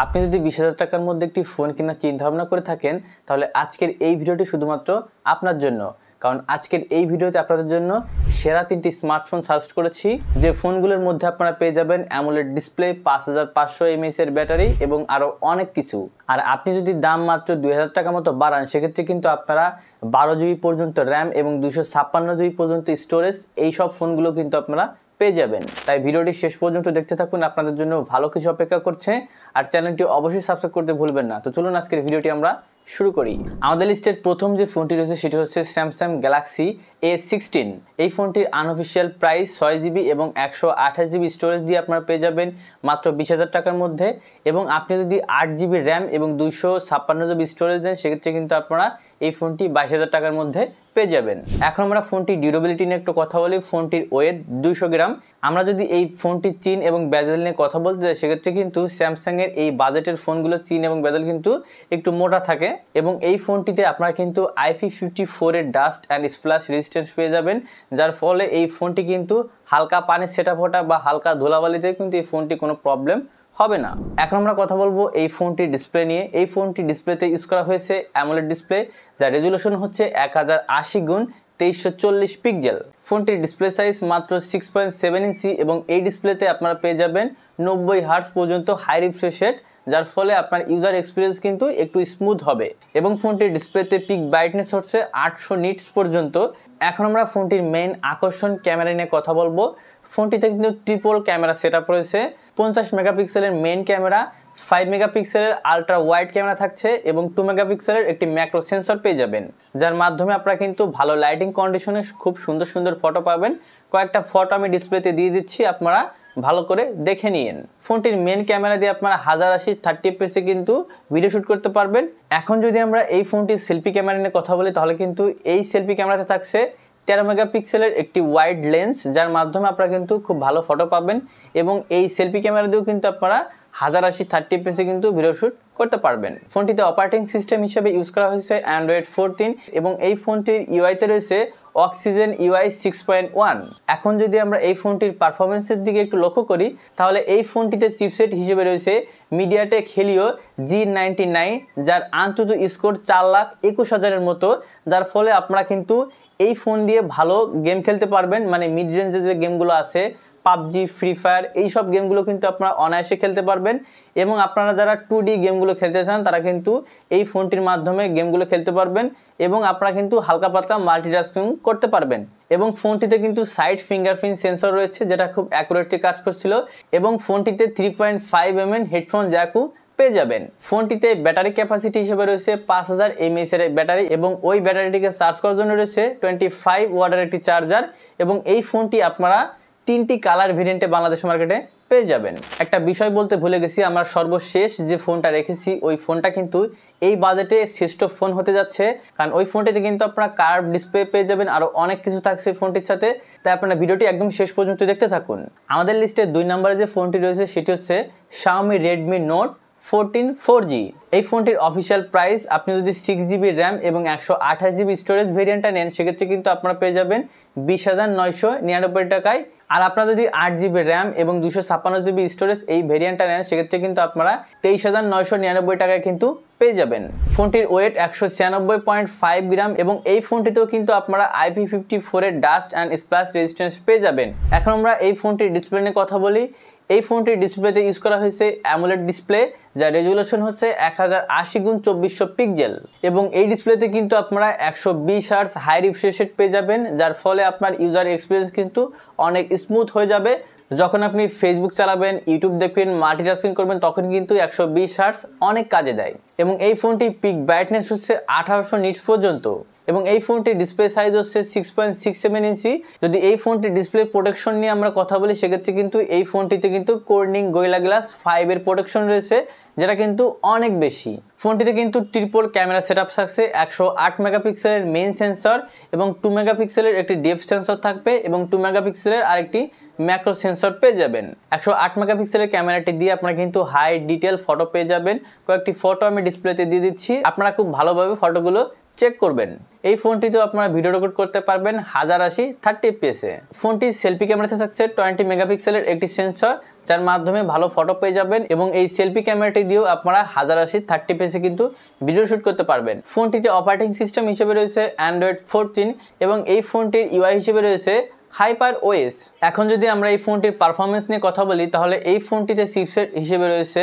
আপনি যদি 20,000 টাকার মধ্যে একটি ফোন কেনার চিন্তা ভাবনা করে থাকেন তাহলে আজকের এই ভিডিওটি শুধুমাত্র আপনার জন্য। কারণ আজকের এই ভিডিওতে আপনাদের জন্য সেরা 3টি স্মার্টফোন সাজেস্ট করেছি যে ফোনগুলোর মধ্যে আপনারা পেয়ে যাবেন অ্যামোলেড ডিসপ্লে, 5500 mAh এর ব্যাটারি এবং আরও অনেক কিছু। আর আপনি যদি দাম মাত্র 2000 টাকা মতো বাড়ান সেক্ষেত্রে কিন্তু আপনারা 12 GB পর্যন্ত র্যাম এবং 256 GB পর্যন্ত স্টোরেজ এই সব ফোনগুলো কিন্তু আপনারা পেয়ে যাবেন। তাই ভিডিওটি শেষ পর্যন্ত দেখতে থাকুন, আপনাদের জন্য ভালো কিছু অপেক্ষা করছে। আর চ্যানেলটি অবশ্যই সাবস্ক্রাইব করতে ভুলবেন না। তো চলুন আজকের ভিডিওটি আমরা শুরু করি। আমাদের লিস্টের প্রথম যে ফোনটি রয়েছে সেটি হচ্ছে স্যামসাং গ্যালাক্সি A16। এই ফোনটির আনঅফিসিয়াল প্রাইস 6GB এবং 128GB স্টোরেজ দিয়ে আপনারা পেয়ে যাবেন মাত্র 20,000 টাকার মধ্যে। এবং আপনি যদি 8GB র্যাম এবং 256GB স্টোরেজ দেন সেক্ষেত্রে কিন্তু আপনারা এই ফোনটি 22,000 টাকার মধ্যে পেয়ে যাবেন। এখন আমরা ফোনটির ডিউরেবিলিটি নিয়ে একটু কথা বলি। ফোনটির ওয়েট 200 গ্রাম। আমরা যদি এই ফোনটির চিন এবং বেজেল নিয়ে কথা বলতে যাই সেক্ষেত্রে কিন্তু স্যামসাংয়ের এই বাজেটের ফোনগুলো চিন এবং বেজেল কিন্তু একটু মোটা থাকে। এবং এই ফোনটিতে আপনারা কিন্তু IP54 এর ডাস্ট অ্যান্ড স্প্ল্যাশ রেজিস্ট্যান্স পেয়ে যাবেন, যার ফলে এই ফোনটি কিন্তু হালকা পানির সেটআপ ওঠা বা হালকা ধুলাবালিতে কিন্তু এই ফোনটি কোনো প্রবলেম হবে না। এখন আমরা কথা বলবো এই ফোনটির ডিসপ্লে নিয়ে। এই ফোনটি ডিসপ্লেতে ইউজ করা হয়েছে অ্যামোলেড ডিসপ্লে, যার রেজুলেশন হচ্ছে 1080x2340 পিক্সেল। ফোনটির ডিসপ্লে সাইজ মাত্র 6.7 ইঞ্চি এবং এই ডিসপ্লেতে আপনারা পেয়ে যাবেন 90 হার্টজ পর্যন্ত হাই রিফ্রেশ রেট, যার ফলে আপনার ইউজার এক্সপিরিয়েন্স কিন্তু একটু স্মুথ হবে। এবং ফোনটির ডিসপ্লেতে পিক ব্রাইটনেস হচ্ছে 800 নিটস পর্যন্ত। এখন আমরা ফোনটির মেইন আকর্ষণ ক্যামেরা নিয়ে কথা বলবো। ফোনটিতে কিন্তু ট্রিপল ক্যামেরা সেটআপ রয়েছে। 50 মেগাপিক্সেলের মেইন ক্যামেরা, 5 মেগাপিক্সেলের আলট্রা ওয়াইড ক্যামেরা থাকছে এবং 2 মেগাপিক্সেলের একটি ম্যাক্রো সেন্সর পেয়ে যাবেন, যার মাধ্যমে আপনারা কিন্তু ভালো লাইটিং কন্ডিশনে খুব সুন্দর সুন্দর ফটো পাবেন। কয়েকটা ফটো আমি ডিসপ্লেতে দিয়ে দিচ্ছি, আপনারা ভালো করে দেখে নিন। ফোনটির মেন ক্যামেরা দিয়ে আপনারা 1080 30fps কিন্তু ভিডিও শ্যুট করতে পারবেন। এখন যদি আমরা এই ফোনটির সেলফি ক্যামেরা নিয়ে কথা বলি তাহলে কিন্তু এই সেলফি ক্যামেরাতে থাকছে 13 মেগাপিক্সেলের একটি ওয়াইড লেন্স, যার মাধ্যমে আপনারা কিন্তু খুব ভালো ফটো পাবেন। এবং এই সেলফি ক্যামেরা দিয়েও কিন্তু আপনারা 1080 30fps কিন্তু ভিডিও শ্যুট করতে পারবেন। ফোনটিতে অপারেটিং সিস্টেম হিসেবে ইউজ করা হয়েছে অ্যান্ড্রয়েড 14 এবং এই ফোনটির ইউআইতে রয়েছে অক্সিজেন UI 6.1। এখন যদি আমরা এই ফোনটির পারফরমেন্সের দিকে একটু লক্ষ্য করি তাহলে এই ফোনটিতে চিপসেট হিসেবে রয়েছে মিডিয়াটেক হেলিও G99, যার আন্তত স্কোর 4,21,000-এর মতো, যার ফলে আপনারা কিন্তু এই ফোন দিয়ে ভালো গেম খেলতে পারবেন। মানে মিড রেঞ্জে যে গেমগুলো আছে পাবজি, ফ্রি ফায়ার, এই সব গেমগুলো কিন্তু আপনারা অনায়াসে খেলতে পারবেন। এবং আপনারা যারা 2D গেমগুলো খেলতে চান তারা কিন্তু এই ফোনটির মাধ্যমে গেমগুলো খেলতে পারবেন এবং আপনারা কিন্তু হালকা পাতলা মাল্টিটাস্কিং করতে পারবেন। এবং ফোনটিতে কিন্তু সাইড ফিঙ্গারপ্রিন্ট সেন্সর রয়েছে, যেটা খুব অ্যাকুরেটলি কাজ করছিল। এবং ফোনটিতে 3.5mm হেডফোন জ্যাকও পেয়ে যাবেন। ফোনটিতে ব্যাটারি ক্যাপাসিটি হিসেবে রয়েছে 5000 mAh এর ব্যাটারি এবং ওই ব্যাটারিটিকে চার্জ করার জন্য রয়েছে 25 ওয়াটের একটি চার্জার। এবং এই ফোনটি আপনারা 3টি কালার ভেরিয়েন্টে বাংলাদেশ মার্কেটে পেয়ে যাবেন। একটা বিষয় বলতে ভুলে গেছি, আমরা সর্বশেষ যে ফোনটা রেখেছি ওই ফোনটা কিন্তু এই বাজেটে শ্রেষ্ঠ ফোন হতে যাচ্ছে, কারণ ওই ফোনটিতে কিন্তু আপনারা কার্ভ ডিসপ্লে পেয়ে যাবেন, আরও অনেক কিছু থাকছে ফোনটির সাথে। তাই আপনারা ভিডিওটি একদম শেষ পর্যন্ত দেখতে থাকুন। আমাদের লিস্টে 2 নম্বরে যে ফোনটি রয়েছে সেটি হচ্ছে Xiaomi Redmi Note 14 4G। এই ফোনটির অফিসিয়াল প্রাইস, আপনি যদি 6GB র্যাম এবং 128GB স্টোরেজ ভেরিয়েন্টটা নেন সেক্ষেত্রে কিন্তু আপনারা পেয়ে যাবেন 20,999 টাকায়। আর আপনারা যদি 8GB র্যাম এবং 256GB স্টোরেজ এই ভেরিয়েন্টটা নেন সেক্ষেত্রে কিন্তু আপনারা 23,999 টাকায় কিন্তু পেয়ে যাবেন। ফোনটির ওয়েট 196.5 গ্রাম এবং এই ফোনটিতেও কিন্তু আপনারা IP54 এর ডাস্ট অ্যান্ড স্প্ল্যাশ রেজিস্ট্যান্স পেয়ে যাবেন। এখন আমরা এই ফোনটির ডিসপ্লে নিয়ে কথা বলি। এই ফোনটির ডিসপ্লেতে ইউজ করা হয়েছে অ্যামোলেড ডিসপ্লে, যার রেজুলেশন হচ্ছে 1080x2400 পিক্সেল। এবং এই ডিসপ্লেতে কিন্তু আপনারা 120 হার্টজ হাই রিফ্রেশ রেট পেয়ে যাবেন, যার ফলে আপনার ইউজার এক্সপিরিয়েন্স কিন্তু অনেক স্মুথ হয়ে যাবে। যখন আপনি ফেসবুক চালাবেন, ইউটিউব দেখবেন, মাল্টিটাস্কিং করবেন তখন কিন্তু 120 হার্টজ অনেক কাজে দেয়। এবং এই ফোনটি পিক ব্রাইটনেস হচ্ছে 1800 নিটস পর্যন্ত। এবং এই ফোনটির ডিসপ্লে সাইজ হচ্ছে 6.67 ইঞ্চি। যদি এই ফোনটির ডিসপ্লে প্রোটেকশন নিয়ে আমরা কথা বলি সেক্ষেত্রে কিন্তু এই ফোনটিতে কিন্তু কোর্নিং গরিলা গ্লাস 5 এর প্রোটেকশন রয়েছে, যেটা কিন্তু অনেক বেশি। ফোনটিতে কিন্তু ট্রিপল ক্যামেরা সেটআপ থাকছে, 108 মেগাপিক্সেলের মেইন সেন্সর এবং 2 মেগাপিক্সেলের একটি ডেপথ সেন্সর থাকবে এবং 2 মেগাপিক্সেলের আরেকটি ম্যাক্রো সেন্সর পেয়ে যাবেন। 108 মেগাপিক্সেলের ক্যামেরাটি দিয়ে আপনারা কিন্তু হাই ডিটেল ফটো পেয়ে যাবেন। কয়েকটি ফটো আমি ডিসপ্লেতে দিয়ে দিচ্ছি, আপনারা খুব ভালোভাবে ফটোগুলো চেক করবেন। এই ফোনটিতেও আপনারা ভিডিও রেকর্ড করতে পারবেন 1080 30 fps এ। ফোনটির সেলফি ক্যামেরাতে থাকছে 20 মেগাপিক্সেলের একটি সেন্সর, যার মাধ্যমে ভালো ফটো পেয়ে যাবেন এবং এই সেলফি ক্যামেরাটি দিয়েও আপনারা 1080 30 fps এ কিন্তু ভিডিও শুট করতে পারবেন। ফোনটিতে অপারেটিং সিস্টেম হিসেবে রয়েছে Android 14 এবং এই ফোনটির UI হিসেবে রয়েছে HyperOS। এখন যদি আমরা এই ফোনটির পারফরমেন্স নিয়ে কথা বলি, তাহলে এই ফোনটিতে চিপসেট হিসেবে রয়েছে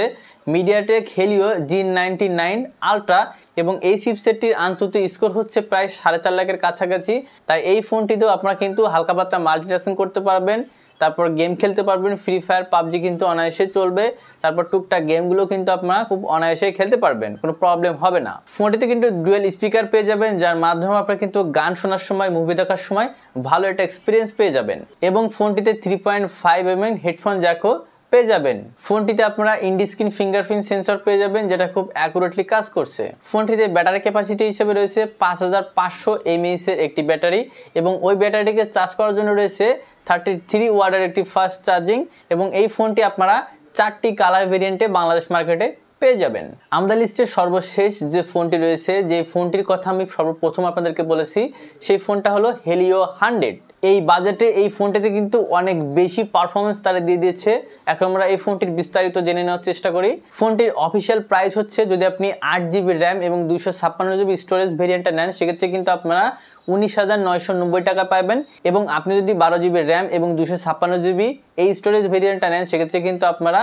MediaTek Helio G99 Ultra এবং এই চিপসেটটির আন্তর্জাতিক স্কোর হচ্ছে প্রায় 4.5 লাখের কাছাকাছি। তাই এই ফোনটিতেও আপনারা কিন্তু হালকা পাতলা মাল্টিটাস্কিং করতে পারবেন, তারপর গেম খেলতে পারবেন, ফ্রি ফায়ার পাবজি কিন্তু অনায়াসে চলবে, তারপর টুকটাক গেমগুলো কিন্তু আপনারা খুব অনায়াসে খেলতে পারবেন, কোনো প্রবলেম হবে না। ফোনটিতে কিন্তু ডুয়েল স্পিকার পেয়ে যাবেন, যার মাধ্যমে আপনারা কিন্তু গান শোনার সময়, মুভি দেখার সময় ভালো একটা এক্সপিরিয়েন্স পেয়ে যাবেন এবং ফোনটিতে 3.5mm হেডফোন জ্যাকও পেয়ে যাবেন। ফোনটিতে আপনারা ইনডিস্ক্রিন ফিঙ্গারপ্রিন্ট সেন্সর পেয়ে যাবেন, যেটা খুব অ্যাকুরেটলি কাজ করছে। ফোনটিতে ব্যাটারি ক্যাপাসিটি হিসেবে রয়েছে 5500 mAh এর একটি ব্যাটারি এবং ওই ব্যাটারিটিকে চার্জ করার জন্য রয়েছে 33 ওয়াটের একটি ফাস্ট চার্জিং এবং এই ফোনটি আপনারা 4টি কালার ভেরিয়েন্টে বাংলাদেশ মার্কেটে পেয়ে যাবেন। আমাদের লিস্টের সর্বশেষ যে ফোনটি রয়েছে, যে ফোনটির কথা আমি সর্বপ্রথম আপনাদেরকে বলেছি, সেই ফোনটা হলো Helio 100। এই বাজেটে এই ফোনটিতে কিন্তু অনেক বেশি পারফরমেন্স তারা দিয়ে দিয়েছে। এখন আমরা এই ফোনটির বিস্তারিত জেনে নেওয়ার চেষ্টা করি। ফোনটির অফিসিয়াল প্রাইস হচ্ছে, যদি আপনি 8GB র্যাম এবং 256GB স্টোরেজ ভেরিয়েন্টটা নেন, সেক্ষেত্রে কিন্তু আপনারা 19,990 টাকা পাবেন এবং আপনি যদি 12GB র্যাম এবং 256GB এই স্টোরেজ ভেরিয়েন্টটা নেন, সেক্ষেত্রে কিন্তু আপনারা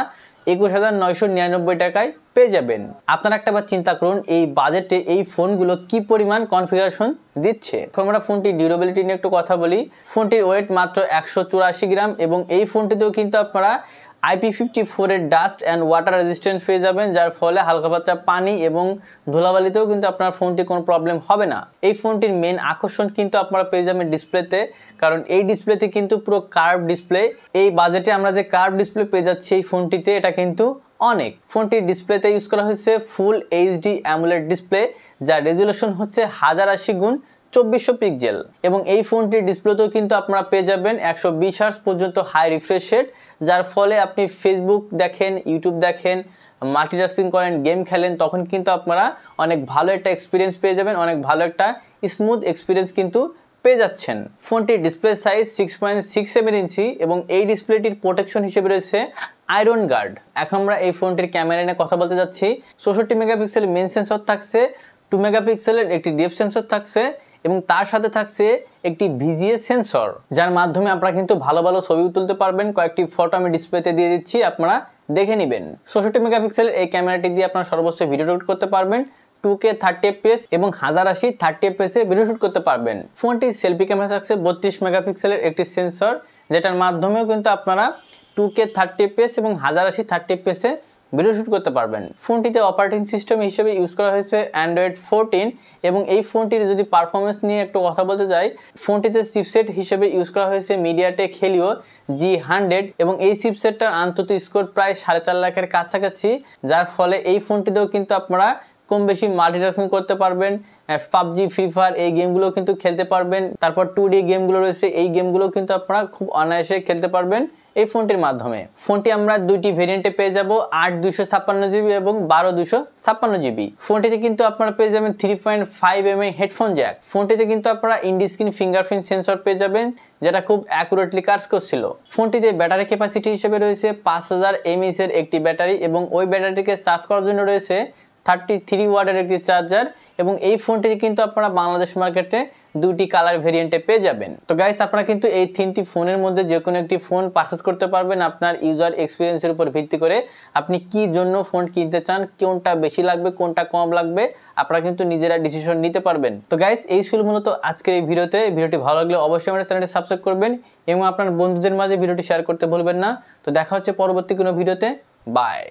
21,999 টাকায় পেয়ে যাবেন। আপনারা একটা বার চিন্তা করুন, এই বাজেটে এই ফোনগুলো কি পরিমাণ কনফিগারেশন দিচ্ছে। এখন আমরা ফোনটির ডিউরেবিলিটি নিয়ে একটু কথা বলি। ফোনটির ওয়েট মাত্র 184 গ্রাম এবং এই ফোনটিতেও কিন্তু আপনারা IP54 এর ডাস্ট অ্যান্ড ওয়াটার রেজিস্ট্যান্ট পেয়ে যাবেন, যার ফলে হালকা পাতলা পানি এবং ধুলাবালিতেও কিন্তু আপনার ফোনটি কোনো প্রবলেম হবে না। এই ফোনটির মেন আকর্ষণ কিন্তু আপনারা পেয়ে যাবেন ডিসপ্লেতে, কারণ এই ডিসপ্লেতে কিন্তু পুরো কার্ভ ডিসপ্লে। এই বাজেটে আমরা যে কার্ভ ডিসপ্লে পেয়ে যাচ্ছি এই ফোনটিতে, এটা কিন্তু অনেক। ফোনটির ডিসপ্লেতে ইউজ করা হয়েছে ফুল HD অ্যামোলেড ডিসপ্লে, যার রেজুলেশন হচ্ছে 1080x2400 পিক্সেল এবং এই ফোনটির ডিসপ্লেতেও কিন্তু আপনারা পেয়ে যাবেন 120 হার্টজ পর্যন্ত হাই রিফ্রেশ রেট, যার ফলে আপনি ফেসবুক দেখেন, ইউটিউব দেখেন, মাল্টিটাস্কিং করেন, গেম খেলেন, তখন কিন্তু আপনারা অনেক ভালো একটা এক্সপিরিয়েন্স পেয়ে যাবেন, অনেক ভালো একটা স্মুথ এক্সপিরিয়েন্স কিন্তু পেয়ে যাচ্ছেন। ফোনটির ডিসপ্লে সাইজ 6.67 ইঞ্চি এবং এই ডিসপ্লেটির প্রোটেকশন হিসেবে রয়েছে আয়রন গার্ড। এখন আমরা এই ফোনটির ক্যামেরা নিয়ে কথা বলতে যাচ্ছি। 64 মেগাপিক্সেল মেন সেন্সর থাকছে, 2 মেগাপিক্সেলের একটি ডেপথ সেন্সর থাকছে এবং তার সাথে থাকছে একটি VGA সেন্সর, যার মাধ্যমে আপনারা কিন্তু ভালো ভালো ছবি তুলতে পারবেন। কয়েকটি ফটো আমি ডিসপ্লেতে দিয়ে দিচ্ছি, আপনারা দেখে নেবেন। 64 মেগাপিক্সেলের এই ক্যামেরাটি দিয়ে আপনারা সর্বোচ্চ ভিডিও রেকর্ড করতে পারবেন, 2K 30 fps এবং 1080 30 fps এ ভিডিও শুট করতে পারবেন। ফোনটির সেলফি ক্যামেরা থাকছে 32 মেগাপিক্সেলের একটি সেন্সর, যেটার মাধ্যমেও কিন্তু আপনারা 2K 30 fps এবং 1080 30 fps এ ভিডিও শুট করতে পারবেন। ফোনটিতে অপারেটিং সিস্টেম হিসেবে ইউজ করা হয়েছে Android 14 এবং এই ফোনটির যদি পারফরমেন্স নিয়ে একটু কথা বলতে যাই, ফোনটিতে চিপসেট হিসেবে ইউজ করা হয়েছে MediaTek Helio G100 এবং এই চিপসেটটার আন্তর্জাতিক স্কোর প্রায় 4.5 লাখের কাছাকাছি, যার ফলে এই ফোনটিতেও কিন্তু আপনারা কম বেশি মাল্টিটাস্কিং করতে পারবেন, পাবজি, ফ্রি ফায়ার এই গেমগুলো কিন্তু খেলতে পারবেন। তারপর 2D গেমগুলো রয়েছে, এই গেমগুলো কিন্তু আপনারা খুব অনায়াসে খেলতে পারবেন এই ফোনটির মাধ্যমে। ফোনটি আমরা দুইটি ভেরিয়েন্টে পেয়ে যাব, 8 256GB এবং 12 256GB। ফোনটিতে কিন্তু আপনারা পেয়ে যাবেন 3.5mm হেডফোন জ্যাক। ফোনটিতে কিন্তু আপনারা ইনডিস্ক্রিন ফিঙ্গারপ্রিন্ট সেন্সর পেয়ে যাবেন, যেটা খুব অ্যাকুরেটলি কাজ করছিল। ফোনটিতে ব্যাটারি ক্যাপাসিটি হিসেবে রয়েছে 5000 mAh এর একটি ব্যাটারি এবং ওই ব্যাটারিটিকে চার্জ করার জন্য রয়েছে 33 ওয়াটের একটি চার্জার এবং এই ফোনটিতে কিন্তু আপনারা বাংলাদেশ মার্কেটে দুটি কালার ভেরিয়েন্টে পেয়ে যাবেন। তো গাইস, আপনারা কিন্তু এই তিনটি ফোনের মধ্যে যে কোনো একটি ফোন পারচেজ করতে পারবেন আপনার ইউজার এক্সপিরিয়েন্সের উপর ভিত্তি করে। আপনি কি জন্য ফোন কিনতে চান, কোনটা বেশি লাগবে, কোনটা কম লাগবে, আপনারা কিন্তু নিজেরা ডিসিশন নিতে পারবেন। তো গাইস, এই ছিল মূলত আজকের এই ভিডিওতে। ভিডিওটি ভালো লাগলে অবশ্যই আমাদের চ্যানেলটি সাবস্ক্রাইব করবেন এবং আপনার বন্ধুদের মাঝে ভিডিওটি শেয়ার করতে ভুলবেন না। তো দেখা হচ্ছে পরবর্তী কোনো ভিডিওতে। বাই।